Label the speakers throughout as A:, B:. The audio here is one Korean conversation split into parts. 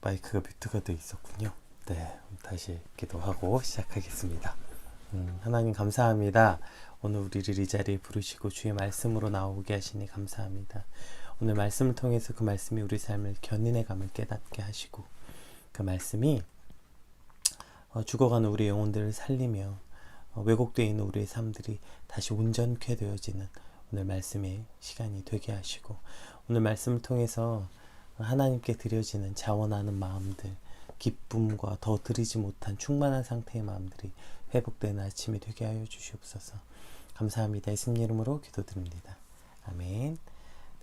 A: 마이크가 뮤트가 돼 있었군요. 네, 다시 기도하고 시작하겠습니다. 하나님 감사합니다. 오늘 우리를 이 자리에 부르시고 주의 말씀으로 나오게 하시니 감사합니다. 오늘 말씀을 통해서 그 말씀이 우리 삶을 견인의 감을 깨닫게 하시고 그 말씀이 죽어가는 우리 영혼들을 살리며 왜곡되어 있는 우리의 삶들이 다시 온전케 되어지는 오늘 말씀의 시간이 되게 하시고 오늘 말씀을 통해서 하나님께 드려지는 자원하는 마음들, 기쁨과 더 드리지 못한 충만한 상태의 마음들이 회복되는 아침이 되게 하여 주시옵소서. 감사합니다. 예수님 이름으로 기도드립니다. 아멘.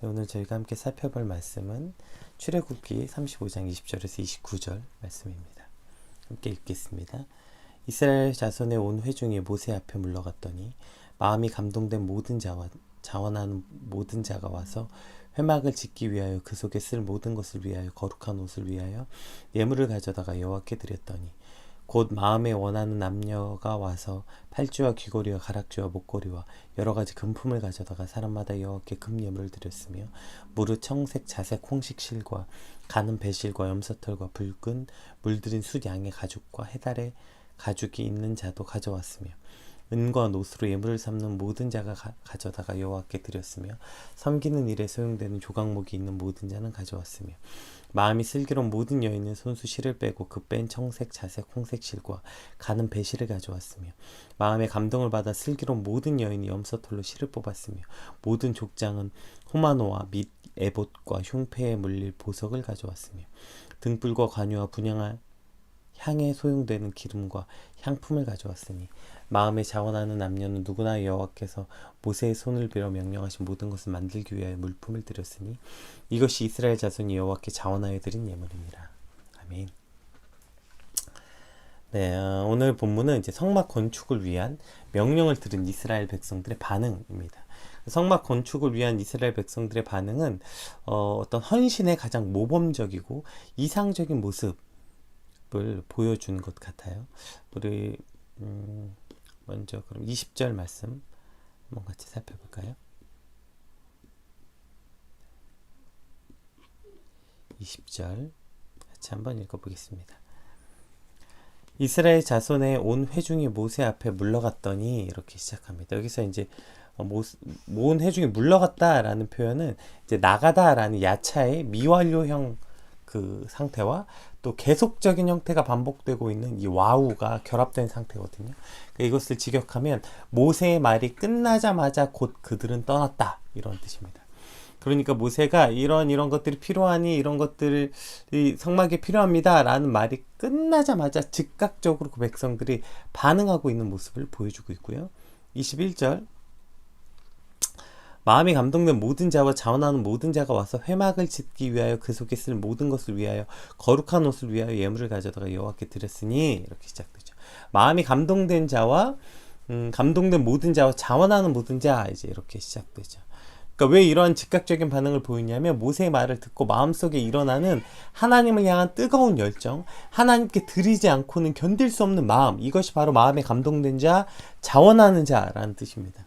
A: 네, 오늘 저희가 함께 살펴볼 말씀은 출애굽기 35장 20절에서 29절 말씀입니다. 함께 읽겠습니다. 이스라엘 자손의 온 회중이 모세 앞에 물러갔더니 마음이 감동된 모든 자와 자원하는 모든 자가 와서 회막을 짓기 위하여 그 속에 쓸 모든 것을 위하여 거룩한 옷을 위하여 예물을 가져다가 여호와께 드렸더니 곧 마음에 원하는 남녀가 와서 팔찌와 귀걸이와 가락지와 목걸이와 여러 가지 금품을 가져다가 사람마다 여호와께 금예물을 드렸으며 무릇 청색 자색 홍식 실과 가는 배실과 염소털과 붉은 물들인 숫 양의 가죽과 해달의 가죽이 있는 자도 가져왔으며 은과 노스로 예물을 삼는 모든 자가 가져다가 여호와께 드렸으며 섬기는 일에 소용되는 조각목이 있는 모든 자는 가져왔으며 마음이 슬기로운 모든 여인은 손수 실을 빼고 그 뺀 청색 자색 홍색 실과 가는 배실을 가져왔으며 마음의 감동을 받아 슬기로운 모든 여인이 염소털로 실을 뽑았으며 모든 족장은 호마노와 및 에봇과 흉패에 물릴 보석을 가져왔으며 등불과 관유와 분향할 향에 소용되는 기름과 향품을 가져왔으니 마음에 자원하는 남녀는 누구나 여호와께서 모세의 손을 빌어 명령하신 모든 것을 만들기 위하여 물품을 드렸으니 이것이 이스라엘 자손이 여호와께 자원하여 드린 예물입니다. 아멘. 네, 오늘 본문은 이제 성막 건축을 위한 명령을 들은 이스라엘 백성들의 반응입니다. 성막 건축을 위한 이스라엘 백성들의 반응은 어떤 헌신의 가장 모범적이고 이상적인 모습을 보여주는 것 같아요. 우리 먼저 그럼 20절 말씀 한번 같이 살펴볼까요? 20절 같이 한번 읽어보겠습니다. 이스라엘 자손의 온 회중이 모세 앞에 물러갔더니 이렇게 시작합니다. 여기서 이제 온 회중이 물러갔다라는 표현은 이제 나가다라는 야차의 미완료형 그 상태와 또 계속적인 형태가 반복되고 있는 이 와우가 결합된 상태거든요. 그러니까 이것을 직역하면 모세의 말이 끝나자마자 곧 그들은 떠났다 이런 뜻입니다. 그러니까 모세가 이런 것들이 필요하니 이런 것들이 성막에 필요합니다 라는 말이 끝나자마자 즉각적으로 그 백성들이 반응하고 있는 모습을 보여주고 있고요. 21절 마음이 감동된 모든 자와 자원하는 모든 자가 와서 회막을 짓기 위하여 그 속에 쓸 모든 것을 위하여 거룩한 옷을 위하여 예물을 가져다가 여호와께 드렸으니 이렇게 시작되죠. 마음이 감동된 자와 감동된 모든 자와 자원하는 모든 자 이제 이렇게 시작되죠. 그러니까 왜 이러한 즉각적인 반응을 보이냐면 모세의 말을 듣고 마음속에 일어나는 하나님을 향한 뜨거운 열정, 하나님께 드리지 않고는 견딜 수 없는 마음, 이것이 바로 마음에 감동된 자, 자원하는 자라는 뜻입니다.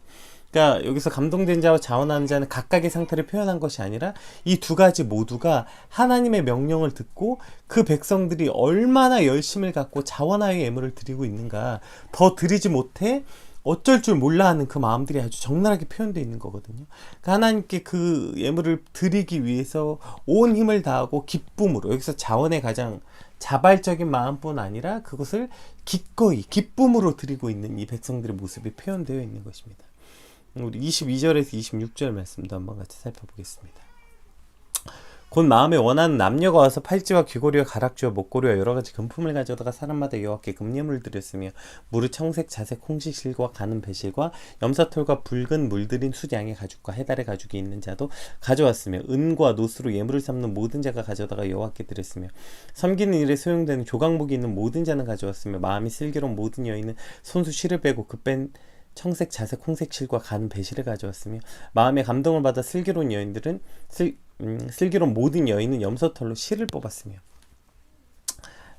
A: 그러니까 여기서 감동된 자와 자원하는 자는 각각의 상태를 표현한 것이 아니라 이 두 가지 모두가 하나님의 명령을 듣고 그 백성들이 얼마나 열심을 갖고 자원하여 예물을 드리고 있는가, 더 드리지 못해 어쩔 줄 몰라 하는 그 마음들이 아주 적나라하게 표현되어 있는 거거든요. 그러니까 하나님께 그 예물을 드리기 위해서 온 힘을 다하고 기쁨으로, 여기서 자원의 가장 자발적인 마음뿐 아니라 그것을 기꺼이 기쁨으로 드리고 있는 이 백성들의 모습이 표현되어 있는 것입니다. 우리 22절에서 26절 말씀도 한번 같이 살펴보겠습니다. 곧 마음에 원하는 남녀가 와서 팔찌와 귀걸이와 가락지와 목걸이와 여러 가지 금품을 가져다가 사람마다 여호와께 금예물을 드렸으며 무릇 청색 자색 홍식 실과 가는 배실과 염소털과 붉은 물들인 숫 양의 가죽과 해달의 가죽이 있는 자도 가져왔으며 은과 노스로 예물을 삼는 모든 자가 가져다가 여호와께 드렸으며 섬기는 일에 소용되는 조각목이 있는 모든 자는 가져왔으며 마음이 슬기로운 모든 여인은 손수 실을 빼고 그 뺀 청색 자색 홍색 실과 가는 배실을 가져왔으며 마음의 감동을 받아 슬기로운 모든 여인은 염소털로 실을 뽑았으며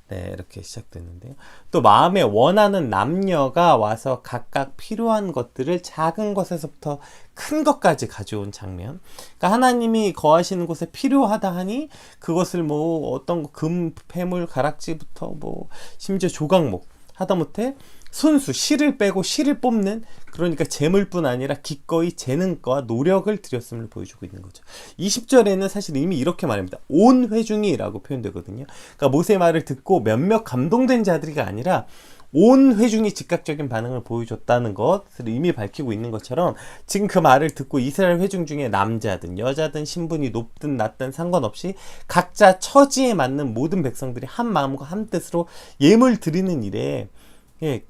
A: 네, 이렇게 시작되는데요. 또 마음에 원하는 남녀가 와서 각각 필요한 것들을 작은 것에서부터 큰 것까지 가져온 장면. 그러니까 하나님이 거하시는 곳에 필요하다 하니 그것을 뭐 어떤 금, 폐물, 가락지부터 뭐 심지어 조각목 하다못해 손수, 실을 빼고 실을 뽑는, 그러니까 재물뿐 아니라 기꺼이 재능과 노력을 들였음을 보여주고 있는 거죠. 20절에는 사실 이미 이렇게 말합니다. 온 회중이라고 표현되거든요. 그러니까 모세의 말을 듣고 몇몇 감동된 자들이가 아니라 온 회중이 즉각적인 반응을 보여줬다는 것을 이미 밝히고 있는 것처럼, 지금 그 말을 듣고 이스라엘 회중 중에 남자든 여자든 신분이 높든 낮든 상관없이 각자 처지에 맞는 모든 백성들이 한 마음과 한 뜻으로 예물 드리는 일에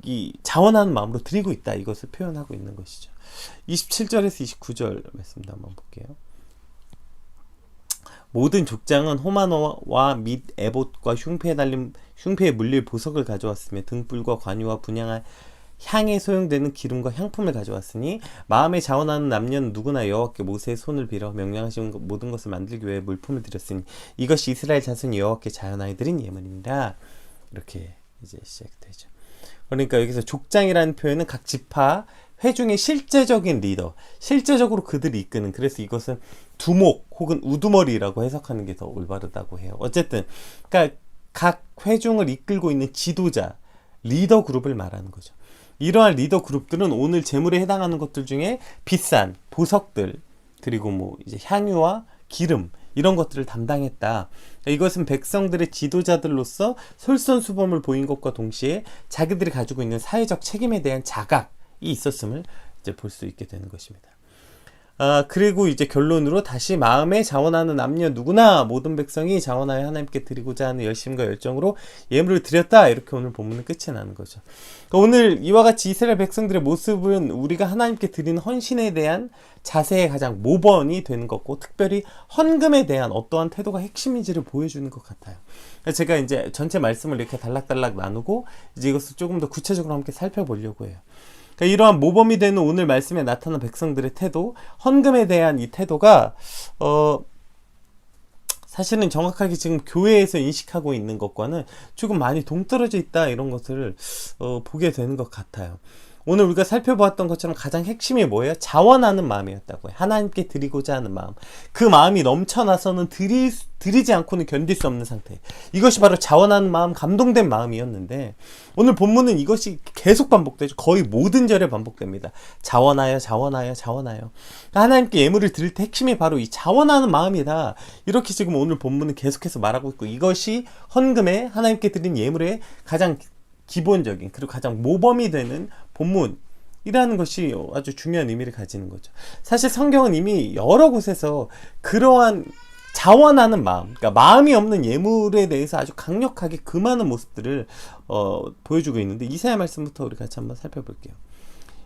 A: 이 자원하는 마음으로 드리고 있다, 이것을 표현하고 있는 것이죠. 27절에서 29절 말씀도 한번 볼게요. 모든 족장은 호마노와 및 에봇과 흉패에 물릴 보석을 가져왔으며 등불과 관유와 분향할 향에 소용되는 기름과 향품을 가져왔으니 마음에 자원하는 남녀는 누구나 여호와께 모세의 손을 빌어 명령하신 모든 것을 만들기 위해 물품을 드렸으니 이것이 이스라엘 자손이 여호와께 자연하여 드린 예물입니다. 이렇게 이제 시작되죠. 그러니까 여기서 족장이라는 표현은 각 지파 회중의 실제적인 리더, 실제적으로 그들이 이끄는, 그래서 이것은 두목 혹은 우두머리라고 해석하는 게 더 올바르다고 해요. 어쨌든 그러니까 각 회중을 이끌고 있는 지도자, 리더 그룹을 말하는 거죠. 이러한 리더 그룹들은 오늘 제물에 해당하는 것들 중에 비싼 보석들, 그리고 뭐 이제 향유와 기름, 이런 것들을 담당했다. 이것은 백성들의 지도자들로서 솔선수범을 보인 것과 동시에 자기들이 가지고 있는 사회적 책임에 대한 자각이 있었음을 이제 볼 수 있게 되는 것입니다. 그리고 이제 결론으로 다시 마음에 자원하는 남녀 누구나 모든 백성이 자원하여 하나님께 드리고자 하는 열심과 열정으로 예물을 드렸다, 이렇게 오늘 본문은 끝이 나는 거죠. 그러니까 오늘 이와 같이 이스라엘 백성들의 모습은 우리가 하나님께 드리는 헌신에 대한 자세의 가장 모범이 되는 것고, 특별히 헌금에 대한 어떠한 태도가 핵심인지를 보여주는 것 같아요. 제가 이제 전체 말씀을 이렇게 달락달락 나누고 이제 이것을 조금 더 구체적으로 함께 살펴보려고 해요. 그러니까 이러한 모범이 되는 오늘 말씀에 나타난 백성들의 태도, 헌금에 대한 이 태도가 사실은 정확하게 지금 교회에서 인식하고 있는 것과는 조금 많이 동떨어져 있다, 이런 것을 보게 되는 것 같아요. 오늘 우리가 살펴보았던 것처럼 가장 핵심이 뭐예요? 자원하는 마음이었다고요. 하나님께 드리고자 하는 마음. 그 마음이 넘쳐나서는 드리지 않고는 견딜 수 없는 상태. 이것이 바로 자원하는 마음, 감동된 마음이었는데, 오늘 본문은 이것이 계속 반복되죠. 거의 모든 절에 반복됩니다. 자원하여, 자원하여, 자원하여. 그러니까 하나님께 예물을 드릴 때 핵심이 바로 이 자원하는 마음이다, 이렇게 지금 오늘 본문은 계속해서 말하고 있고, 이것이 헌금에, 하나님께 드린 예물의 가장 기본적인, 그리고 가장 모범이 되는 본문이라는 것이 아주 중요한 의미를 가지는 거죠. 사실 성경은 이미 여러 곳에서 그러한 자원하는 마음, 그러니까 마음이 없는 예물에 대해서 아주 강력하게 금하는 모습들을 보여주고 있는데, 이사야 말씀부터 우리 같이 한번 살펴볼게요.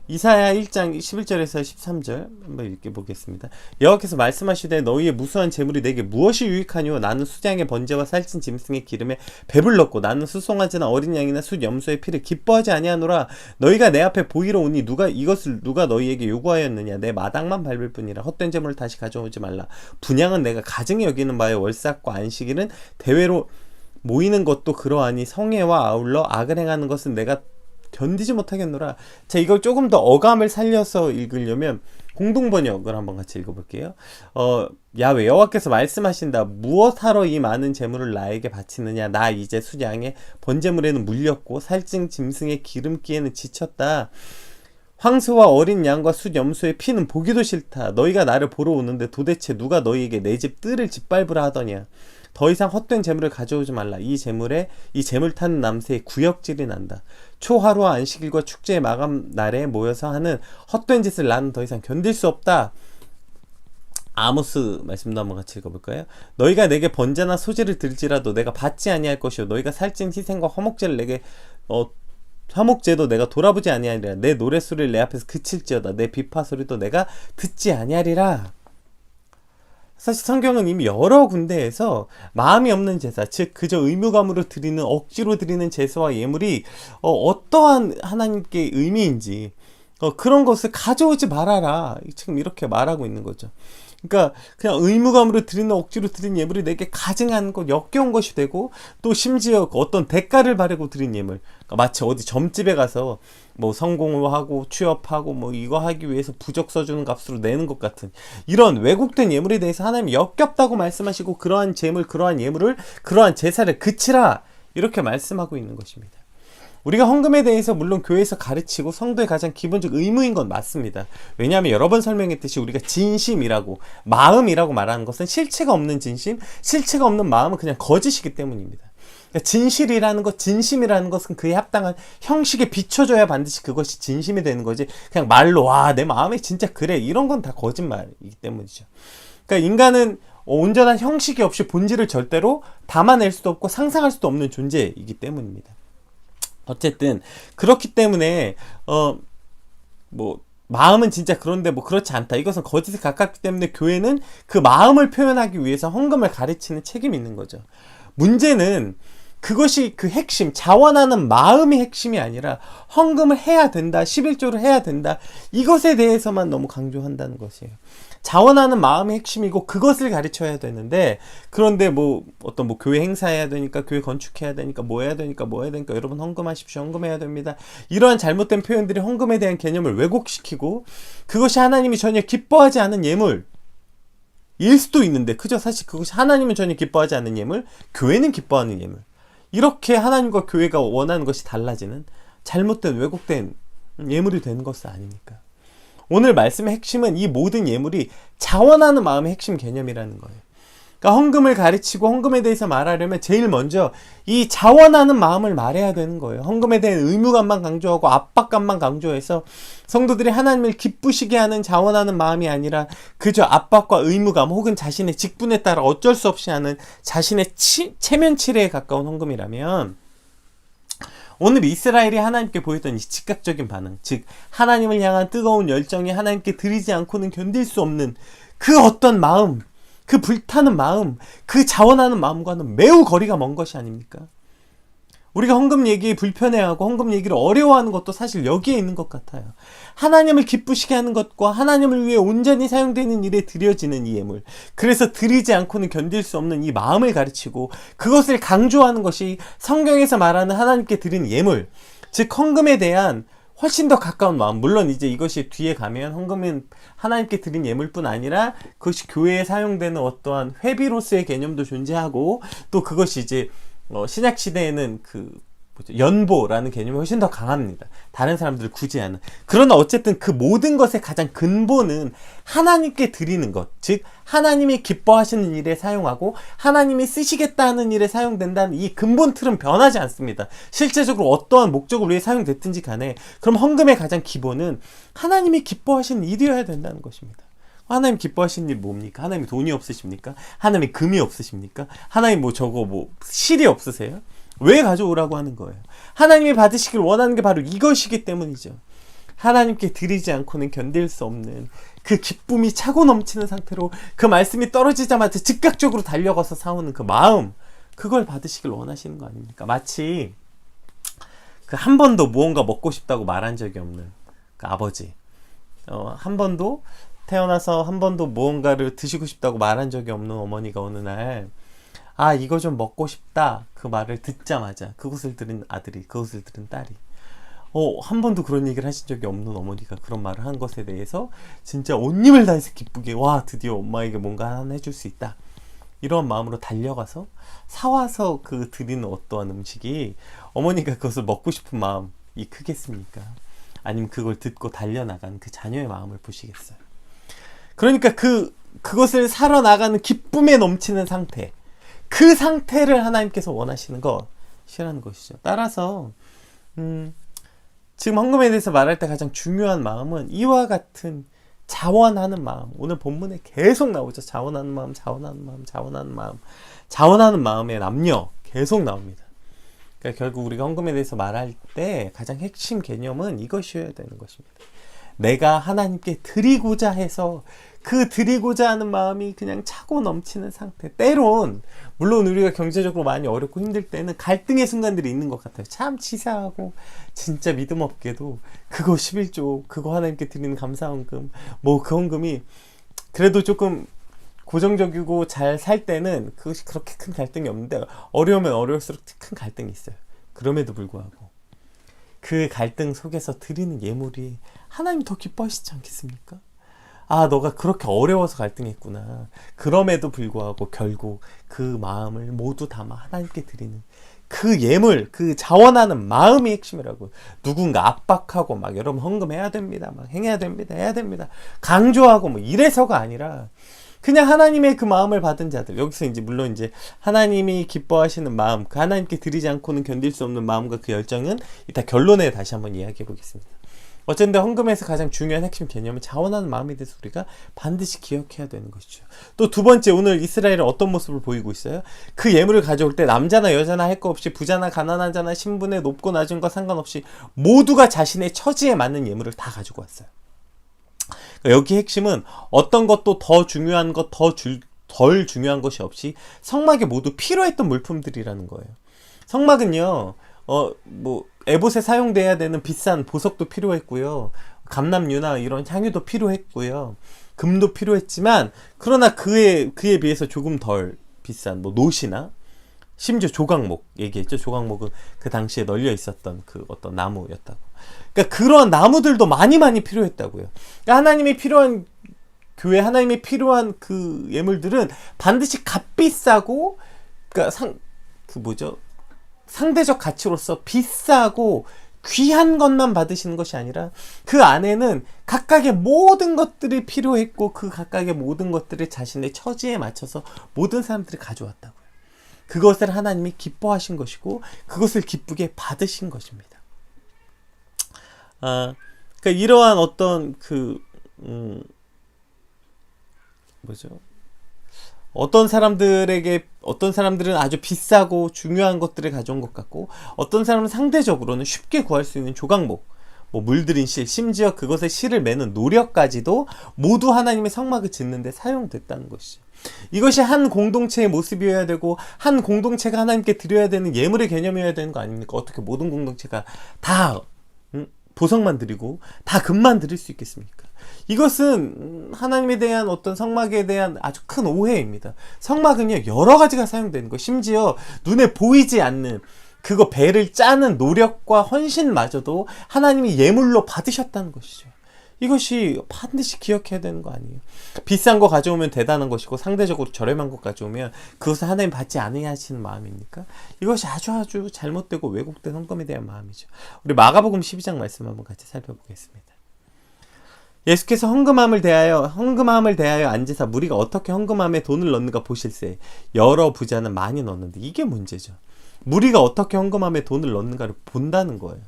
A: 이사야 1장 11절에서 13절 한번 읽어보겠습니다. 여호와께서 말씀하시되 너희의 무수한 재물이 내게 무엇이 유익하뇨? 나는 수장의 번제와 살찐 짐승의 기름에 배불렀고 나는 수송아지나 어린 양이나 숫 염소의 피를 기뻐하지 아니하노라. 너희가 내 앞에 보이러 오니 누가 너희에게 요구하였느냐? 내 마당만 밟을 뿐이라. 헛된 재물을 다시 가져오지 말라. 분향은 내가 가증히 여기는 바에 월삭과 안식일은 대회로 모이는 것도 그러하니 성회와 아울러 악을 행하는 것은 내가 견디지 못하겠노라. 자, 이걸 조금 더 어감을 살려서 읽으려면 공동번역을 한번 같이 읽어볼게요. 야훼 여호와께서 말씀하신다. 무엇하러 이 많은 재물을 나에게 바치느냐? 나 이제 숫양의 번제물에는 물렸고 살찐 짐승의 기름기에는 지쳤다. 황소와 어린 양과 숫 염소의 피는 보기도 싫다. 너희가 나를 보러 오는데 도대체 누가 너희에게 내 집 뜰을 짓밟으라 하더냐? 더 이상 헛된 재물을 가져오지 말라. 이 재물 타는 남새의 구역질이 난다. 초하루와 안식일과 축제의 마감 날에 모여서 하는 헛된 짓을 나는 더 이상 견딜 수 없다. 아모스 말씀도 한번 같이 읽어볼까요? 너희가 내게 번제나 소제를 들지라도 내가 받지 아니할 것이요 너희가 살찐 희생과 화목제를 내게 화목제도 내가 돌아보지 아니하리라. 내 노랫소리를 내 앞에서 그칠지어다. 내 비파 소리도 내가 듣지 아니하리라. 사실 성경은 이미 여러 군데에서 마음이 없는 제사, 즉 그저 의무감으로 드리는, 억지로 드리는 제사와 예물이 어떠한 하나님께 의미인지 그런 것을 가져오지 말아라, 지금 이렇게 말하고 있는 거죠. 그러니까 그냥 의무감으로 드리는 억지로 드린 예물이 내게 가증한 것, 역겨운 것이 되고, 또 심지어 어떤 대가를 바라고 드린 예물, 그러니까 마치 어디 점집에 가서 뭐 성공을 하고 취업하고 뭐 이거 하기 위해서 부적 써주는 값으로 내는 것 같은 이런 왜곡된 예물에 대해서 하나님이 역겹다고 말씀하시고, 그러한 재물, 그러한 예물을, 그러한 제사를 그치라, 이렇게 말씀하고 있는 것입니다. 우리가 헌금에 대해서 물론 교회에서 가르치고 성도의 가장 기본적 의무인 건 맞습니다. 왜냐하면 여러 번 설명했듯이 우리가 진심이라고, 마음이라고 말하는 것은 실체가 없는 진심, 실체가 없는 마음은 그냥 거짓이기 때문입니다. 그러니까 진실이라는 것, 진심이라는 것은 그에 합당한 형식에 비춰져야 반드시 그것이 진심이 되는 거지, 그냥 말로 와 내 마음이 진짜 그래, 이런 건 다 거짓말이기 때문이죠. 그러니까 인간은 온전한 형식이 없이 본질을 절대로 담아낼 수도 없고 상상할 수도 없는 존재이기 때문입니다. 어쨌든 그렇기 때문에 뭐 마음은 진짜 그런데 뭐 그렇지 않다, 이것은 거짓에 가깝기 때문에 교회는 그 마음을 표현하기 위해서 헌금을 가르치는 책임이 있는 거죠. 문제는 그것이 그 핵심, 자원하는 마음이 핵심이 아니라 헌금을 해야 된다, 11조를 해야 된다, 이것에 대해서만 너무 강조한다는 것이에요. 자원하는 마음이 핵심이고 그것을 가르쳐야 되는데, 그런데 뭐 어떤 뭐 교회 행사해야 되니까, 교회 건축해야 되니까, 뭐 해야 되니까, 뭐 해야 되니까, 여러분 헌금하십시오, 헌금해야 됩니다, 이러한 잘못된 표현들이 헌금에 대한 개념을 왜곡시키고, 그것이 하나님이 전혀 기뻐하지 않은 예물 일 수도 있는데, 그죠? 사실 그것이 하나님은 전혀 기뻐하지 않는 예물, 교회는 기뻐하는 예물, 이렇게 하나님과 교회가 원하는 것이 달라지는 잘못된 왜곡된 예물이 되는 것은 아닙니까? 오늘 말씀의 핵심은 이 모든 예물이 자원하는 마음의 핵심 개념이라는 거예요. 그러니까 헌금을 가르치고 헌금에 대해서 말하려면 제일 먼저 이 자원하는 마음을 말해야 되는 거예요. 헌금에 대한 의무감만 강조하고 압박감만 강조해서 성도들이 하나님을 기쁘시게 하는 자원하는 마음이 아니라 그저 압박과 의무감 혹은 자신의 직분에 따라 어쩔 수 없이 하는 자신의 체면치레에 가까운 헌금이라면, 오늘 이스라엘이 하나님께 보였던 이 즉각적인 반응, 즉 하나님을 향한 뜨거운 열정이 하나님께 드리지 않고는 견딜 수 없는 그 어떤 마음, 그 불타는 마음, 그 자원하는 마음과는 매우 거리가 먼 것이 아닙니까? 우리가 헌금 얘기 불편해하고 헌금 얘기를 어려워하는 것도 사실 여기에 있는 것 같아요. 하나님을 기쁘시게 하는 것과 하나님을 위해 온전히 사용되는 일에 드려지는 이 예물, 그래서 드리지 않고는 견딜 수 없는 이 마음을 가르치고 그것을 강조하는 것이 성경에서 말하는 하나님께 드리는 예물, 즉 헌금에 대한 훨씬 더 가까운 마음. 물론 이제 이것이 뒤에 가면 헌금은 하나님께 드린 예물뿐 아니라 그것이 교회에 사용되는 어떠한 회비로서의 개념도 존재하고, 또 그것이 이제 신약 시대에는 그 연보라는 개념이 훨씬 더 강합니다. 다른 사람들을 구제하는. 그러나 어쨌든 그 모든 것의 가장 근본은 하나님께 드리는 것, 즉 하나님이 기뻐하시는 일에 사용하고 하나님이 쓰시겠다는 일에 사용된다는 이 근본 틀은 변하지 않습니다. 실제적으로 어떠한 목적을 위해 사용됐든지 간에, 그럼 헌금의 가장 기본은 하나님이 기뻐하시는 일이어야 된다는 것입니다. 하나님 기뻐하시는 일 뭡니까? 하나님 돈이 없으십니까? 하나님 금이 없으십니까? 하나님 뭐 저거 뭐 실이 없으세요? 왜 가져오라고 하는 거예요? 하나님이 받으시길 원하는 게 바로 이것이기 때문이죠. 하나님께 드리지 않고는 견딜 수 없는 그 기쁨이 차고 넘치는 상태로 그 말씀이 떨어지자마자 즉각적으로 달려가서 사오는 그 마음, 그걸 받으시길 원하시는 거 아닙니까? 마치 그 한 번도 무언가 먹고 싶다고 말한 적이 없는 그 아버지, 한 번도 태어나서 한 번도 무언가를 드시고 싶다고 말한 적이 없는 어머니가 어느 날 아 이거 좀 먹고 싶다 그 말을 듣자마자 그것을 들은 아들이, 그것을 들은 딸이 한 번도 그런 얘기를 하신 적이 없는 어머니가 그런 말을 한 것에 대해서 진짜 온 힘을 다해서 기쁘게, 와 드디어 엄마에게 뭔가 하나 해줄 수 있다, 이런 마음으로 달려가서 사와서 그 드리는 어떠한 음식이 어머니가 그것을 먹고 싶은 마음이 크겠습니까? 아니면 그걸 듣고 달려나간 그 자녀의 마음을 보시겠어요? 그러니까 그것을 살아나가는 기쁨에 넘치는 상태, 그 상태를 하나님께서 원하시는 것이라는 것이죠. 따라서 지금 헌금에 대해서 말할 때 가장 중요한 마음은 이와 같은 자원하는 마음, 오늘 본문에 계속 나오죠. 자원하는 마음, 자원하는 마음, 자원하는 마음, 자원하는 마음의 남녀 계속 나옵니다. 그러니까 결국 우리가 헌금에 대해서 말할 때 가장 핵심 개념은 이것이어야 되는 것입니다. 내가 하나님께 드리고자 해서 그 드리고자 하는 마음이 그냥 차고 넘치는 상태. 때론 물론 우리가 경제적으로 많이 어렵고 힘들 때는 갈등의 순간들이 있는 것 같아요. 참 치사하고 진짜 믿음 없게도 그거 11조, 그거 하나님께 드리는 감사헌금, 뭐 그 헌금이 그래도 조금 고정적이고 잘 살 때는 그것이 그렇게 큰 갈등이 없는데, 어려우면 어려울수록 큰 갈등이 있어요. 그럼에도 불구하고 그 갈등 속에서 드리는 예물이 하나님이 더 기뻐하시지 않겠습니까? 아, 너가 그렇게 어려워서 갈등했구나. 그럼에도 불구하고 결국 그 마음을 모두 담아 하나님께 드리는 그 예물, 그 자원하는 마음이 핵심이라고. 누군가 압박하고 막 여러분 헌금해야 됩니다, 막 행해야 됩니다, 해야 됩니다, 강조하고 뭐 이래서가 아니라 그냥 하나님의 그 마음을 받은 자들. 여기서 이제 물론 이제 하나님이 기뻐하시는 마음, 그 하나님께 드리지 않고는 견딜 수 없는 마음과 그 열정은 이따 결론에 다시 한번 이야기해 보겠습니다. 어쨌든 헌금에서 가장 중요한 핵심 개념은 자원하는 마음에 대해서 우리가 반드시 기억해야 되는 것이죠. 또 두 번째, 오늘 이스라엘은 어떤 모습을 보이고 있어요? 그 예물을 가져올 때 남자나 여자나 할 거 없이, 부자나 가난한 자나 신분의 높고 낮은 것 상관없이 모두가 자신의 처지에 맞는 예물을 다 가지고 왔어요. 여기 핵심은 어떤 것도 더 중요한 것, 덜 중요한 것이 없이 성막에 모두 필요했던 물품들이라는 거예요. 성막은요, 에봇에 사용돼야 되는 비싼 보석도 필요했고요, 감람유나 이런 향유도 필요했고요, 금도 필요했지만, 그러나 그에 비해서 조금 덜 비싼 노시나 심지어 조각목 얘기했죠. 조각목은 그 당시에 널려 있었던 그 어떤 나무였다고. 그러니까 그런 나무들도 많이 필요했다고요. 그러니까 하나님이 필요한 교회, 하나님이 필요한 그 예물들은 반드시 값비싸고, 그러니까 상대적 가치로서 비싸고 귀한 것만 받으시는 것이 아니라 그 안에는 각각의 모든 것들이 필요했고, 그 각각의 모든 것들을 자신의 처지에 맞춰서 모든 사람들이 가져왔다고요. 그것을 하나님이 기뻐하신 것이고 그것을 기쁘게 받으신 것입니다. 그러니까 이러한 어떤 어떤 사람들은 아주 비싸고 중요한 것들을 가져온 것 같고, 어떤 사람은 상대적으로는 쉽게 구할 수 있는 조각목, 물들인 실, 심지어 그것에 실을 매는 노력까지도 모두 하나님의 성막을 짓는 데 사용됐다는 것이죠. 이것이 한 공동체의 모습이어야 되고, 한 공동체가 하나님께 드려야 되는 예물의 개념이어야 되는 거 아닙니까? 어떻게 모든 공동체가 다 보석만 드리고 다 금만 드릴 수 있겠습니까? 이것은 하나님에 대한 어떤 성막에 대한 아주 큰 오해입니다. 성막은요, 여러 가지가 사용되는 거, 심지어 눈에 보이지 않는 그거 배를 짜는 노력과 헌신마저도 하나님이 예물로 받으셨다는 것이죠. 이것이 반드시 기억해야 되는 거 아니에요? 비싼 거 가져오면 대단한 것이고, 상대적으로 저렴한 것 가져오면 그것을 하나님 받지 않으시는 마음입니까? 이것이 아주 잘못되고 왜곡된 헌금에 대한 마음이죠. 우리 마가복음 12장 말씀 한번 같이 살펴보겠습니다. 예수께서 헌금함을 대하여 앉으사 무리가 어떻게 헌금함에 돈을 넣는가 보실세. 여러 부자는 많이 넣었는데, 이게 문제죠. 무리가 어떻게 헌금함에 돈을 넣는가를 본다는 거예요.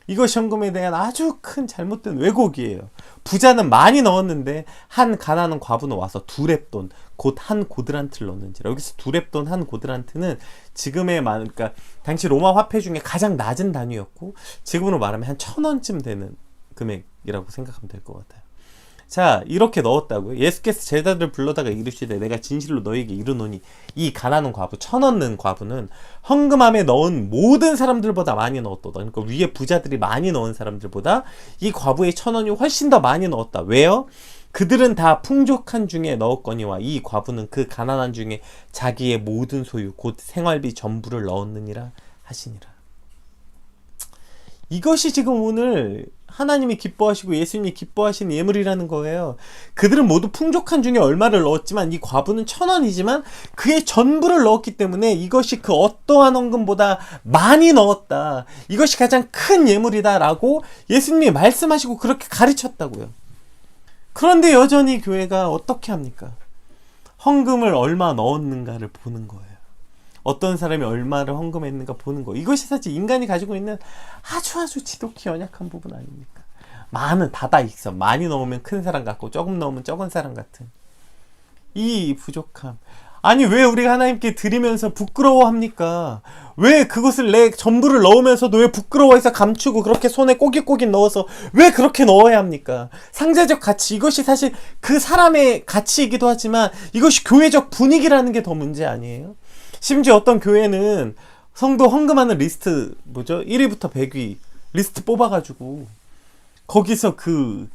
A: 이것이 헌금에 대한 아주 큰 잘못된 왜곡이에요. 부자는 많이 넣었는데 한 가난한 과부는 와서 두렙돈, 곧 한 고드란트를 넣는지라. 여기서 두렙돈, 한 고드란트는 그러니까 당시 로마 화폐 중에 가장 낮은 단위였고, 지금으로 말하면 한 1,000원쯤 되는 금액이라고 생각하면 될 것 같아요. 자, 이렇게 넣었다고요. 예수께서 제자들을 불러다가 이르시되 내가 진실로 너희에게 이르노니 이 가난한 과부, 1,000원 는 과부는 헌금함에 넣은 모든 사람들보다 많이 넣었도다. 그러니까 위에 부자들이 많이 넣은 사람들보다 이 과부의 1,000원이 훨씬 더 많이 넣었다. 왜요? 그들은 다 풍족한 중에 넣었거니와 이 과부는 그 가난한 중에 자기의 모든 소유 곧 생활비 전부를 넣었느니라 하시니라. 이것이 지금 오늘 하나님이 기뻐하시고 예수님이 기뻐하시는 예물이라는 거예요. 그들은 모두 풍족한 중에 얼마를 넣었지만 이 과부는 1,000원이지만 그의 전부를 넣었기 때문에 이것이 그 어떠한 헌금보다 많이 넣었다. 이것이 가장 큰 예물이다 라고 예수님이 말씀하시고 그렇게 가르쳤다고요. 그런데 여전히 교회가 어떻게 합니까? 헌금을 얼마 넣었는가를 보는 거예요. 어떤 사람이 얼마를 헌금했는가 보는 거. 이것이 사실 인간이 가지고 있는 아주 지독히 연약한 부분 아닙니까? 많은 다다익선. 많이 넣으면 큰 사람 같고 조금 넣으면 적은 사람 같은 이 부족함. 아니, 왜 우리가 하나님께 드리면서 부끄러워합니까? 왜 그것을 내 전부를 넣으면서도 왜 부끄러워해서 감추고 그렇게 손에 꼬깃꼬깃 넣어서 왜 그렇게 넣어야 합니까? 상대적 가치, 이것이 사실 그 사람의 가치이기도 하지만 이것이 교회적 분위기라는 게 더 문제 아니에요? 심지어 어떤 교회는 성도 헌금하는 리스트 1위부터 100위 리스트 뽑아가지고 거기서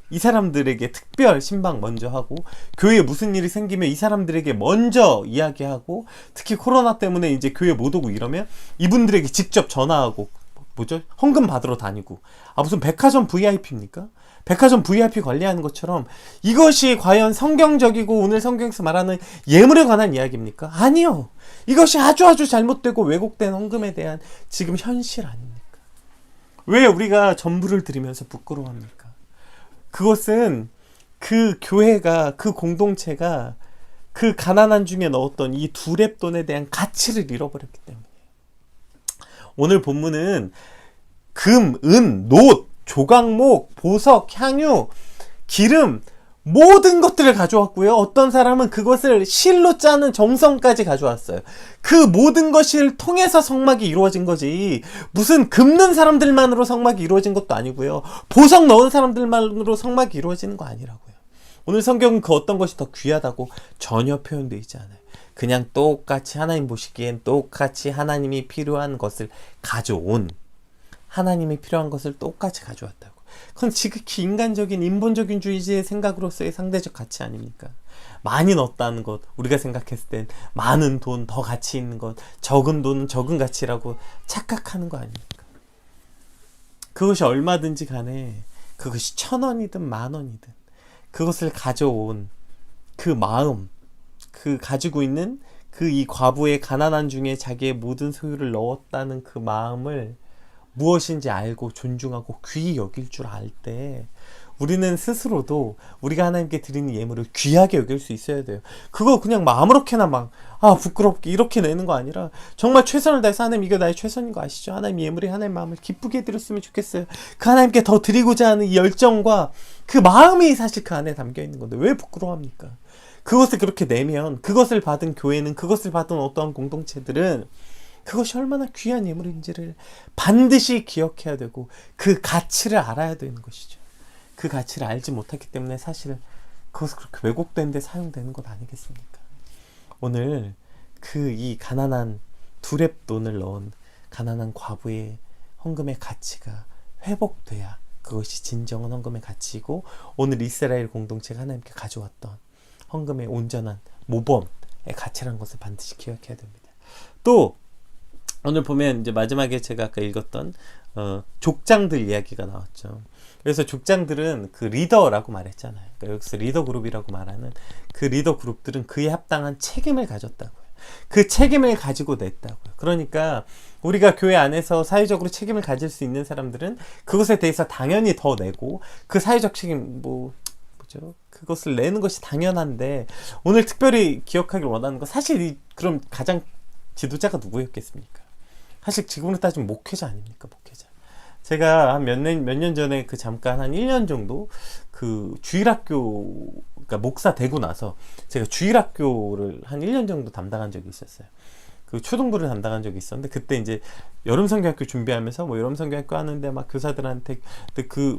A: 이 사람들에게 특별 신방 먼저 하고, 교회에 무슨 일이 생기면 이 사람들에게 먼저 이야기하고, 특히 코로나 때문에 이제 교회 못 오고 이러면 이분들에게 직접 전화하고, 헌금 받으러 다니고. 무슨 백화점 VIP입니까? 백화점 VIP 관리하는 것처럼 이것이 과연 성경적이고 오늘 성경에서 말하는 예물에 관한 이야기입니까? 아니요. 이것이 아주 잘못되고 왜곡된 헌금에 대한 지금 현실 아닙니까? 왜 우리가 전부를 드리면서 부끄러워합니까? 그것은 그 교회가, 그 공동체가 그 가난한 중에 넣었던 이 두렙돈에 대한 가치를 잃어버렸기 때문이에요. 오늘 본문은 금, 은, 놋, 조각목, 보석, 향유, 기름, 모든 것들을 가져왔고요. 어떤 사람은 그것을 실로 짜는 정성까지 가져왔어요. 그 모든 것을 통해서 성막이 이루어진 거지, 무슨 금는 사람들만으로 성막이 이루어진 것도 아니고요. 보석 넣은 사람들만으로 성막이 이루어지는 거 아니라고요. 오늘 성경은 그 어떤 것이 더 귀하다고 전혀 표현되어 있지 않아요. 그냥 똑같이 하나님 보시기엔 똑같이 하나님이 필요한 것을 가져온, 하나님이 필요한 것을 똑같이 가져왔다고. 그건 지극히 인간적인 인본적인 주의지의 생각으로서의 상대적 가치 아닙니까? 많이 넣었다는 것, 우리가 생각했을 땐 많은 돈, 더 가치 있는 것, 적은 돈은 적은 가치라고 착각하는 거 아닙니까? 그것이 얼마든지 간에, 그것이 1,000원이든 10,000원이든 그것을 가져온 그 마음, 그 가지고 있는 이 과부의 가난한 중에 자기의 모든 소유를 넣었다는 그 마음을 무엇인지 알고 존중하고 귀히 여길 줄 알 때, 우리는 스스로도 우리가 하나님께 드리는 예물을 귀하게 여길 수 있어야 돼요. 그거 그냥 아무렇게나 부끄럽게 이렇게 내는 거 아니라, 정말 최선을 다해서, 하나님 이게 나의 최선인 거 아시죠? 하나님 예물이 하나님 마음을 기쁘게 드렸으면 좋겠어요. 그 하나님께 더 드리고자 하는 이 열정과 그 마음이 사실 그 안에 담겨 있는 건데 왜 부끄러워합니까? 그것을 그렇게 내면, 그것을 받은 교회는, 그것을 받은 어떠한 공동체들은 그것이 얼마나 귀한 예물인지를 반드시 기억해야 되고 그 가치를 알아야 되는 것이죠. 그 가치를 알지 못했기 때문에 사실 그것을 그렇게 왜곡된 데 사용되는 것 아니겠습니까? 오늘 이 가난한 두렙돈을 넣은 가난한 과부의 헌금의 가치가 회복돼야 그것이 진정한 헌금의 가치이고, 오늘 이스라엘 공동체가 하나님께 가져왔던 헌금의 온전한 모범의 가치라는 것을 반드시 기억해야 됩니다. 또 오늘 보면 이제 마지막에 제가 아까 읽었던 족장들 이야기가 나왔죠. 그래서 족장들은 그 리더라고 말했잖아요. 그러니까 여기서 리더 그룹이라고 말하는 그 리더 그룹들은 그에 합당한 책임을 가졌다고요. 그 책임을 가지고 냈다고요. 그러니까 우리가 교회 안에서 사회적으로 책임을 가질 수 있는 사람들은 그것에 대해서 당연히 더 내고, 그 사회적 책임 그것을 내는 것이 당연한데, 오늘 특별히 기억하길 원하는 건, 사실 그럼 가장 지도자가 누구였겠습니까? 사실 지금으로 따지면 목회자 아닙니까? 목회자. 제가 한 몇 년 전에 잠깐 한 1년 정도 주일학교, 그러니까 목사 되고 나서 제가 주일학교를 한 1년 정도 담당한 적이 있었어요. 초등부를 담당한 적이 있었는데, 그때 이제 여름 성경학교 준비하면서 여름 성경학교 하는데 막 교사들한테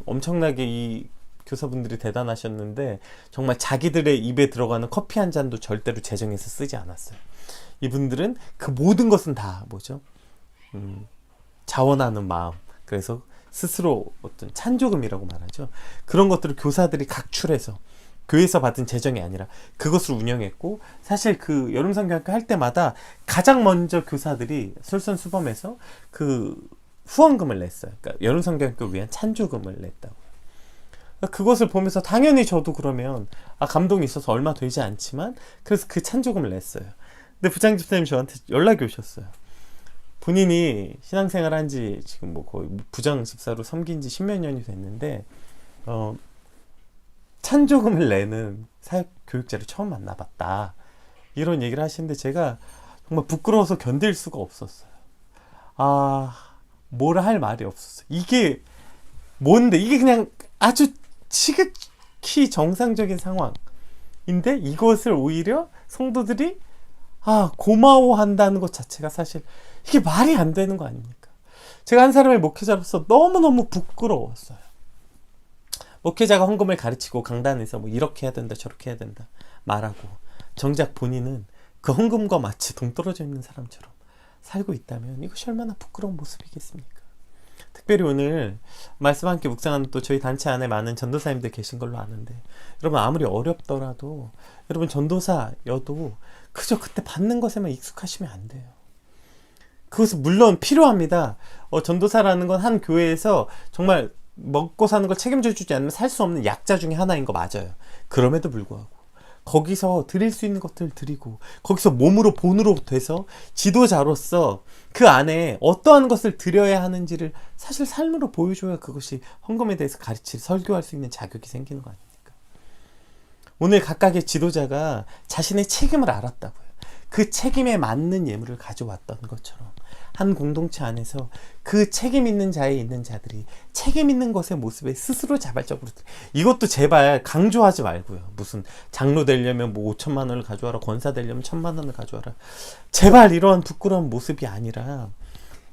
A: 엄청나게 이 교사분들이 대단하셨는데, 정말 자기들의 입에 들어가는 커피 한 잔도 절대로 재정해서 쓰지 않았어요. 이분들은 그 모든 것은 다 자원하는 마음, 그래서 스스로 어떤 찬조금이라고 말하죠. 그런 것들을 교사들이 각출해서 교회에서 받은 재정이 아니라 그것을 운영했고, 사실 여름성경학교 할 때마다 가장 먼저 교사들이 솔선수범해서 후원금을 냈어요. 그러니까 여름성경학교를 위한 찬조금을 냈다고. 그것을 보면서 당연히 저도 그러면 감동이 있어서 얼마 되지 않지만 그래서 그 찬조금을 냈어요. 근데 부장 집사님이 저한테 연락이 오셨어요. 본인이 신앙생활 한지 지금 거의 부장 집사로 섬긴 지 10몇 년이 됐는데 찬조금을 내는 사역교육자를 처음 만나봤다, 이런 얘기를 하시는데, 제가 정말 부끄러워서 견딜 수가 없었어요. 뭐라 할 말이 없었어요. 이게 뭔데, 이게 그냥 아주 지극히 정상적인 상황인데 이것을 오히려 성도들이 고마워한다는 것 자체가 사실 이게 말이 안 되는 거 아닙니까? 제가 한 사람의 목회자로서 너무너무 부끄러웠어요. 목회자가 헌금을 가르치고 강단에서 이렇게 해야 된다 저렇게 해야 된다 말하고, 정작 본인은 그 헌금과 마치 동떨어져 있는 사람처럼 살고 있다면 이것이 얼마나 부끄러운 모습이겠습니까? 특별히 오늘 말씀 함께 묵상하는 또 저희 단체 안에 많은 전도사님들 계신 걸로 아는데, 여러분 아무리 어렵더라도 여러분 전도사여도 그저 그때 받는 것에만 익숙하시면 안 돼요. 그것은 물론 필요합니다. 전도사라는 건 한 교회에서 정말 먹고 사는 걸 책임져 주지 않으면 살 수 없는 약자 중에 하나인 거 맞아요. 그럼에도 불구하고 거기서 드릴 수 있는 것들을 드리고, 거기서 몸으로 본으로 돼서 지도자로서 그 안에 어떠한 것을 드려야 하는지를 사실 삶으로 보여줘야 그것이 헌금에 대해서 가르칠, 설교할 수 있는 자격이 생기는 거 아닙니까? 오늘 각각의 지도자가 자신의 책임을 알았다고요. 그 책임에 맞는 예물을 가져왔던 것처럼 한 공동체 안에서 그 책임 있는 자에 있는 자들이 책임 있는 것의 모습에 스스로 자발적으로, 이것도 제발 강조하지 말고요. 무슨 장로 되려면 뭐 5천만 원을 가져와라, 권사 되려면 1,000만 원을 가져와라. 제발 이러한 부끄러운 모습이 아니라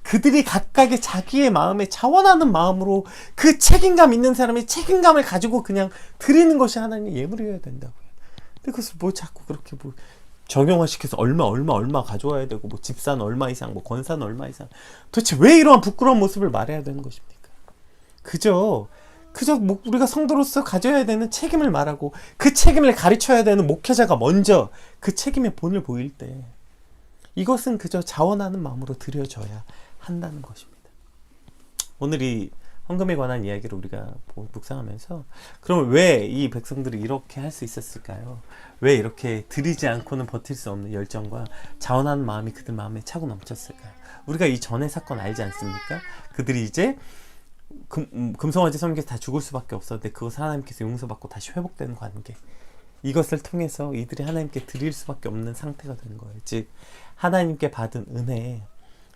A: 그들이 각각의 자기의 마음에 자원하는 마음으로 그 책임감 있는 사람이 책임감을 가지고 그냥 드리는 것이 하나님의 예물이어야 된다고요. 근데 그것을 뭐 자꾸 그렇게 뭐 정형화시켜서 얼마 가져와야 되고, 뭐 집사는 얼마 이상, 뭐 권사는 얼마 이상. 도대체 왜 이러한 부끄러운 모습을 말해야 되는 것입니까? 그저 뭐 우리가 성도로서 가져야 되는 책임을 말하고, 그 책임을 가르쳐야 되는 목회자가 먼저 그 책임의 본을 보일 때 이것은 그저 자원하는 마음으로 드려져야 한다는 것입니다. 오늘 이 헌금에 관한 이야기를 우리가 묵상하면서, 그러면 왜 이 백성들이 이렇게 할 수 있었을까요? 왜 이렇게 드리지 않고는 버틸 수 없는 열정과 자원하는 마음이 그들 마음에 차고 넘쳤을까요? 우리가 이 전의 사건 알지 않습니까? 그들이 이제 금송아지 섬겨서 다 죽을 수밖에 없었는데 그것을 하나님께서 용서받고 다시 회복되는 관계, 이것을 통해서 이들이 하나님께 드릴 수밖에 없는 상태가 되는 거예요. 즉 하나님께 받은 은혜에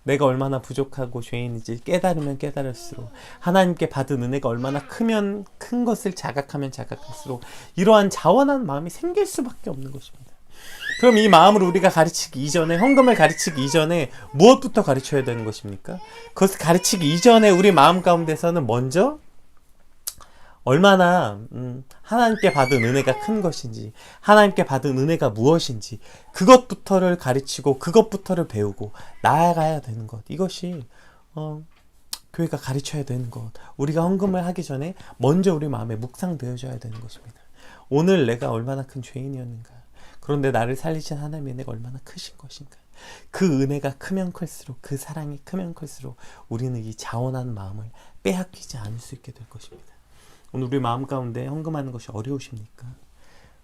A: 내가 얼마나 부족하고 죄인인지 깨달으면 깨달을수록, 하나님께 받은 은혜가 얼마나 크면 큰 것을 자각하면 자각할수록 이러한 자원한 마음이 생길 수밖에 없는 것입니다. 그럼 이 마음을 우리가 가르치기 이전에, 헌금을 가르치기 이전에 무엇부터 가르쳐야 되는 것입니까? 그것을 가르치기 이전에 우리 마음 가운데서는 먼저 얼마나 하나님께 받은 은혜가 큰 것인지, 하나님께 받은 은혜가 무엇인지 그것부터를 가르치고 그것부터를 배우고 나아가야 되는 것, 이것이 교회가 가르쳐야 되는 것, 우리가 헌금을 하기 전에 먼저 우리 마음에 묵상되어져야 되는 것입니다. 오늘 내가 얼마나 큰 죄인이었는가, 그런데 나를 살리신 하나님의 은혜가 얼마나 크신 것인가. 그 은혜가 크면 클수록, 그 사랑이 크면 클수록 우리는 이 자원한 마음을 빼앗기지 않을 수 있게 될 것입니다. 오늘 우리 마음 가운데 헌금하는 것이 어려우십니까?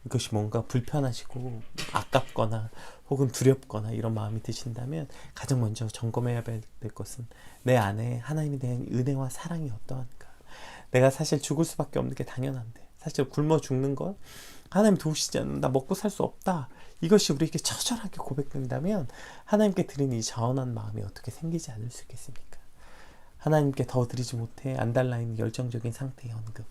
A: 이것이 뭔가 불편하시고 아깝거나 혹은 두렵거나 이런 마음이 드신다면 가장 먼저 점검해야 될 것은 내 안에 하나님에 대한 은혜와 사랑이 어떠한가. 내가 사실 죽을 수밖에 없는 게 당연한데, 사실 굶어 죽는 것 하나님 도우시지 않으면 나 먹고 살 수 없다, 이것이 우리에게 처절하게 고백된다면 하나님께 드리는 이 자원한 마음이 어떻게 생기지 않을 수 있겠습니까? 하나님께 더 드리지 못해 안달나 있는 열정적인 상태의 헌금,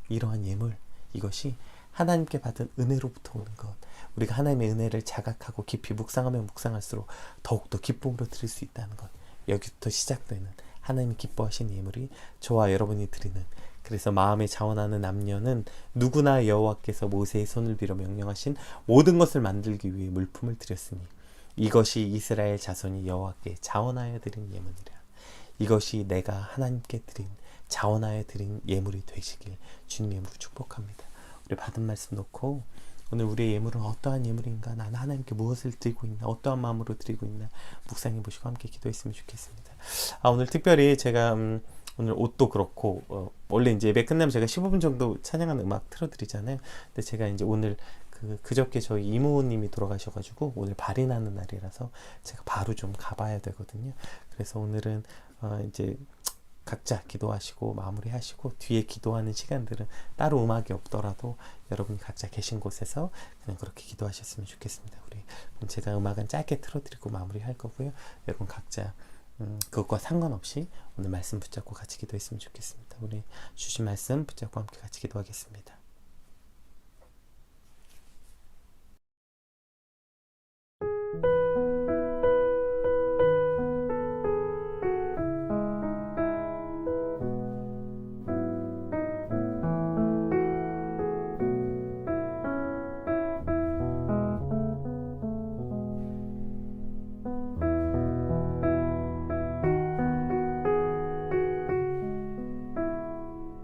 A: 이러한 예물, 이것이 하나님께 받은 은혜로부터 오는 것, 우리가 하나님의 은혜를 자각하고 깊이 묵상하면 묵상할수록 더욱더 기쁨으로 드릴 수 있다는 것, 여기부터 시작되는 하나님이 기뻐하신 예물이 저와 여러분이 드리는, 그래서 마음에 자원하는 남녀는 누구나 여호와께서 모세의 손을 빌어 명령하신 모든 것을 만들기 위해 물품을 드렸으니 이것이 이스라엘 자손이 여호와께 자원하여 드린 예물이라. 이것이 내가 하나님께 드린, 자원하여 드린 예물이 되시길 주님의 이름으로 축복합니다. 우리 받은 말씀 놓고 오늘 우리의 예물은 어떠한 예물인가, 나는 하나님께 무엇을 드리고 있나, 어떠한 마음으로 드리고 있나 묵상해 보시고 함께 기도했으면 좋겠습니다. 오늘 특별히 제가 오늘 옷도 그렇고 원래 이제 예배 끝나면 제가 15분 정도 찬양하는 음악 틀어드리잖아요. 근데 제가 이제 오늘 그저께 저희 이모님이 돌아가셔가지고 오늘 발인하는 날이라서 제가 바로 좀 가봐야 되거든요. 그래서 오늘은 이제 각자 기도하시고 마무리하시고, 뒤에 기도하는 시간들은 따로 음악이 없더라도 여러분이 각자 계신 곳에서 그냥 그렇게 기도하셨으면 좋겠습니다. 우리 제가 음악은 짧게 틀어드리고 마무리할 거고요. 여러분 각자 그것과 상관없이 오늘 말씀 붙잡고 같이 기도했으면 좋겠습니다. 우리 주신 말씀 붙잡고 함께 같이 기도하겠습니다.